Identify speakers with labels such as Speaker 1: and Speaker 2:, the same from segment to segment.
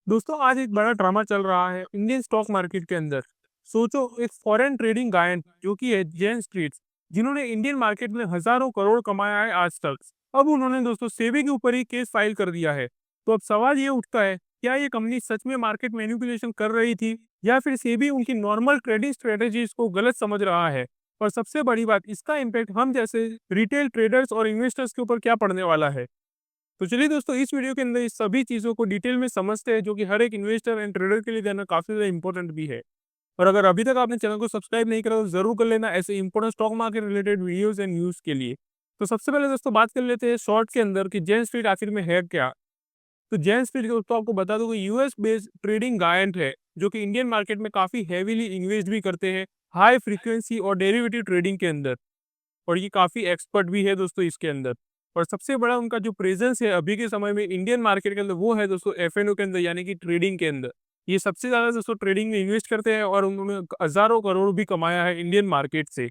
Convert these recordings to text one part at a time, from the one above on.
Speaker 1: दोस्तों आज एक बड़ा ड्रामा चल रहा है इंडियन स्टॉक मार्केट के अंदर। सोचो, एक फॉरेन ट्रेडिंग गायन जो कि है जेन स्ट्रीट, जिन्होंने इंडियन मार्केट में हजारों करोड़ कमाया है आज तक। अब उन्होंने दोस्तों सेबी के ऊपर ही केस फाइल कर दिया है। तो अब सवाल ये उठता है, क्या ये कंपनी सच में मार्केट मैनिपुलेशन कर रही थी या फिर सेबी उनकी नॉर्मल ट्रेडिंग स्ट्रेटेजीज को गलत समझ रहा है। और सबसे बड़ी बात, इसका इम्पैक्ट हम जैसे रिटेल ट्रेडर्स और इन्वेस्टर्स के ऊपर क्या पड़ने वाला है। तो चलिए दोस्तों, इस वीडियो के अंदर इस सभी चीज़ों को डिटेल में समझते हैं, जो कि हर एक इन्वेस्टर एंड ट्रेडर के लिए जानना काफ़ी ज़्यादा इंपॉर्टेंट भी है। और अगर अभी तक आपने चैनल को सब्सक्राइब नहीं करा तो ज़रूर कर लेना, ऐसे important stock market related videos and news के लिए। तो सबसे पहले दोस्तों बात कर लेते हैं शॉर्ट के अंदर कि जेन स्ट्रीट आखिर में है क्या। तो जेन स्ट्रीट दोस्तों आपको बता दूं कि यूएस बेस्ड ट्रेडिंग गायंट है, जो कि इंडियन मार्केट में काफ़ी हैवीली इन्वेस्ट भी करते हैं हाई फ्रीक्वेंसी और डेरिवेटिव ट्रेडिंग के अंदर। और ये काफ़ी एक्सपर्ट भी है दोस्तों इसके अंदर। और सबसे बड़ा उनका जो प्रेजेंस है अभी के समय में इंडियन मार्केट के अंदर, वो है दोस्तों एफएनओ के अंदर, यानी कि ट्रेडिंग के अंदर। ये सबसे ज़्यादा दोस्तों ट्रेडिंग में इन्वेस्ट करते हैं और उन्होंने हज़ारों करोड़ भी कमाया है इंडियन मार्केट से।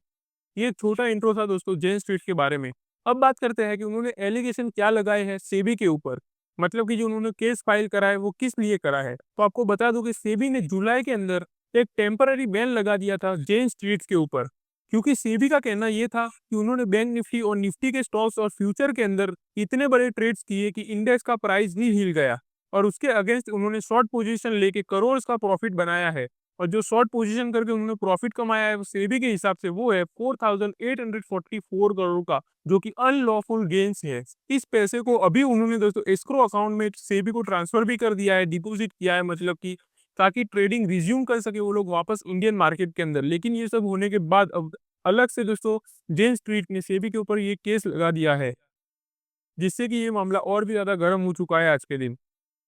Speaker 1: ये छोटा इंट्रो था दोस्तों जेन स्ट्रीट के बारे में। अब बात करते हैं कि उन्होंने एलिगेशन क्या लगाए हैं सेबी के ऊपर। मतलब कि जो उन्होंने केस फाइल करा है वो किस लिए करा है। तो आपको बता दूं कि सेबी ने जुलाई के अंदर एक टेम्पररी बैन लगा दिया था जेन स्ट्रीट के ऊपर, क्योंकि सेबी का कहना ये था कि उन्होंने बैंक निफ्टी और निफ्टी के स्टॉक्स और फ्यूचर के अंदर इतने बड़े ट्रेड्स किए कि इंडेक्स का प्राइस ही हिल गया। और उसके अगेंस्ट उन्होंने शॉर्ट पोजीशन लेके करोड़ का प्रॉफिट बनाया है। और जो शॉर्ट पोजीशन करके उन्होंने प्रॉफिट कमाया है वो सेबी के हिसाब से वो है 4844 करोड़ का, जो कि अनलॉफुल गेन्स है। इस पैसे को अभी उन्होंने दोस्तों एस्क्रो अकाउंट में सेबी को ट्रांसफर भी कर दिया है, डिपॉजिट किया है, मतलब कि ताकि ट्रेडिंग रिज्यूम कर सके वो लोग वापस इंडियन मार्केट के अंदर। लेकिन ये सब होने के बाद अब अलग से दोस्तों जेन स्ट्रीट ने सेबी के ऊपर ये केस लगा दिया है, जिससे कि ये मामला और भी ज्यादा गर्म हो चुका है आज के दिन।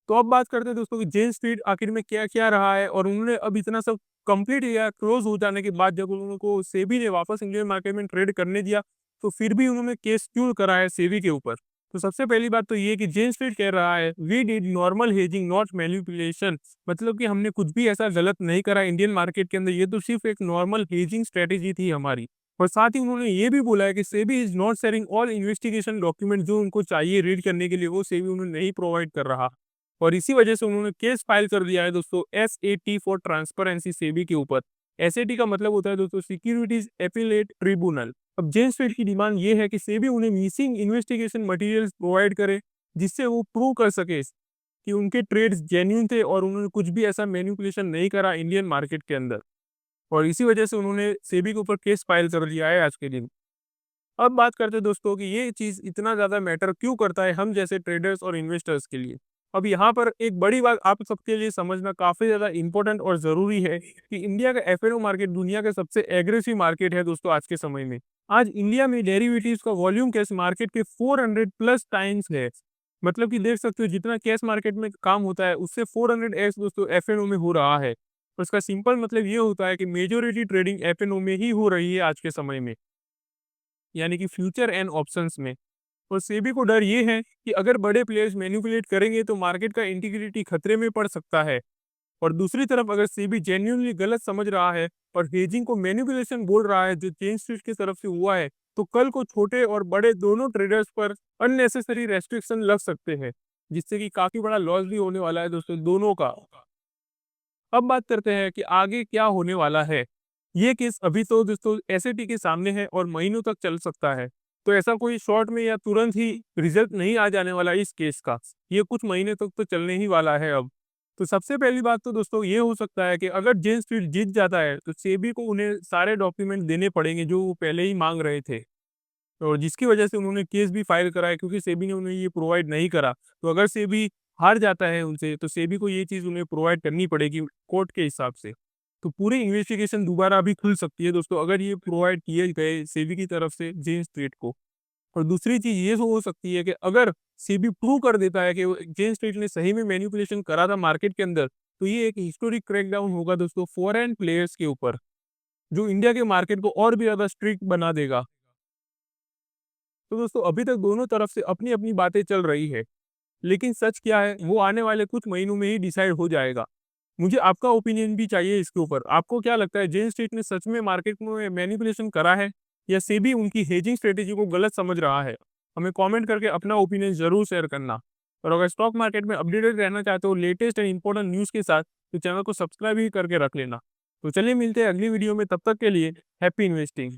Speaker 1: तो अब बात करते हैं दोस्तों कि जेन स्ट्रीट आखिर में क्या-क्या रहा है, और उन्होंने अब इतना सब कंप्लीट या क्लोज़ हो जाने के बाद जब उनको सेबी ने वापस इंडियन मार्केट में ट्रेड करने दिया, तो फिर भी उन्होंने केस क्यों करा है सेबी के ऊपर। तो सबसे पहली बात तो ये कि जेन स्ट्रीट कह रहा है, we did normal hedging not manipulation. मतलब कि हमने कुछ भी ऐसा गलत नहीं करा इंडियन मार्केट के अंदर, ये तो सिर्फ एक नॉर्मल हेजिंग स्ट्रेटेजी थी हमारी। और साथ ही उन्होंने ये भी बोला है कि SEBI is not sharing all investigation document, जो उनको चाहिए रीड करने के लिए वो सेबी उन्हें नहीं प्रोवाइड कर रहा। और इसी वजह से उन्होंने केस फाइल कर दिया है दोस्तों एसएटी फॉर ट्रांसपेरेंसी सेबी के ऊपर। एसएटी का मतलब होता है दोस्तों सिक्योरिटीज एपीलेट ट्रिब्यूनल। अब जेन स्ट्रीट की डिमांड ये है कि सेबी उन्हें मिसिंग इन्वेस्टिगेशन मटेरियल्स प्रोवाइड करे, जिससे वो प्रूव कर सके कि उनके ट्रेड्स जेन्युइन थे और उन्होंने कुछ भी ऐसा मैनिपुलेशन नहीं करा इंडियन मार्केट के अंदर। और इसी वजह से उन्होंने सेबी के ऊपर केस फाइल कर दिया है आज के दिन। अब बात करते हैं दोस्तों कि ये चीज़ इतना ज़्यादा मैटर क्यों करता है हम जैसे ट्रेडर्स और इन्वेस्टर्स के लिए। अब यहाँ पर एक बड़ी बात आप सबके लिए समझना काफ़ी ज़्यादा इंपॉर्टेंट और ज़रूरी है कि इंडिया का एफएनओ मार्केट दुनिया का सबसे एग्रेसिव मार्केट है दोस्तों आज के समय में। आज इंडिया में डेरिवेटिव्स का वॉल्यूम कैश मार्केट के 400 प्लस टाइम्स है। मतलब कि देख सकते हो जितना कैश मार्केट में काम होता है उससे 400 एक्स दोस्तों एफएनओ में हो रहा है। तो इसका सिंपल मतलब ये होता है कि मेजोरिटी ट्रेडिंग एफएनओ में ही हो रही है आज के समय में, यानी कि फ्यूचर एंड ऑप्शंस में। और सेबी को डर ये है कि अगर बड़े प्लेयर्स मैनिपुलेट करेंगे तो मार्केट का इंटीग्रिटी खतरे में पड़ सकता है। और दूसरी तरफ अगर सेबी जेन्युइनली गलत समझ रहा है और हेजिंग को मैनिपुलेशन बोल रहा है, जो चेन स्ट्रीट की तरफ से हुआ है, तो कल को छोटे और बड़े दोनों ट्रेडर्स पर अननेसेसरी रेस्ट्रिक्शन लग सकते हैं, जिससे कि काफी बड़ा लॉस भी होने वाला है दोस्तों दोनों का। अब बात करते हैं कि आगे क्या होने वाला है। ये केस अभी तो दोस्तों एसएटी के सामने है और महीनों तक चल सकता है। तो ऐसा कोई शॉर्ट में या तुरंत ही रिजल्ट नहीं आ जाने वाला इस केस का। ये कुछ महीने तक तो चलने ही वाला है अब। तो सबसे पहली बात तो दोस्तों ये हो सकता है कि अगर जेन स्ट्रीट जीत जाता है तो सेबी को उन्हें सारे डॉक्यूमेंट देने पड़ेंगे जो वो पहले ही मांग रहे थे, और जिसकी वजह से उन्होंने केस भी फाइल करा है, क्योंकि सेबी ने उन्हें ये प्रोवाइड नहीं करा। तो अगर सेबी हार जाता है उनसे तो सेबी को ये चीज़ उन्हें प्रोवाइड करनी पड़ेगी कोर्ट के हिसाब से। तो पूरी इन्वेस्टिगेशन दोबारा अभी खुल सकती है दोस्तों, अगर ये प्रोवाइड किए गए सेबी की तरफ से जेन स्ट्रीट को। और दूसरी चीज़ ये हो सकती है कि अगर सेबी प्रूव कर देता है कि जेन स्ट्रीट ने सही में मैनिपुलेशन करा था मार्केट के अंदर, तो ये एक हिस्टोरिक क्रैकडाउन होगा दोस्तों फॉरेन प्लेयर्स के ऊपर, जो इंडिया के मार्केट को और भी ज़्यादा स्ट्रिक्ट बना देगा। तो दोस्तों अभी तक दोनों तरफ से अपनी-अपनी बातें चल रही है, लेकिन सच क्या है वो आने वाले कुछ महीनों में ही डिसाइड हो जाएगा। मुझे आपका ओपिनियन भी चाहिए इसके ऊपर। आपको क्या लगता है, जेन स्ट्रीट ने सच में मार्केट में मैनिपुलेशन करा है या सेबी उनकी हेजिंग स्ट्रेटेजी को गलत समझ रहा है? हमें कमेंट करके अपना ओपिनियन ज़रूर शेयर करना। और अगर स्टॉक मार्केट में अपडेटेड रहना चाहते हो लेटेस्ट एंड इंपॉर्टेंट न्यूज़ के साथ, तो चैनल को सब्सक्राइब ही करके रख लेना। तो चलिए मिलते हैं अगली वीडियो में, तब तक के लिए हैप्पी इन्वेस्टिंग।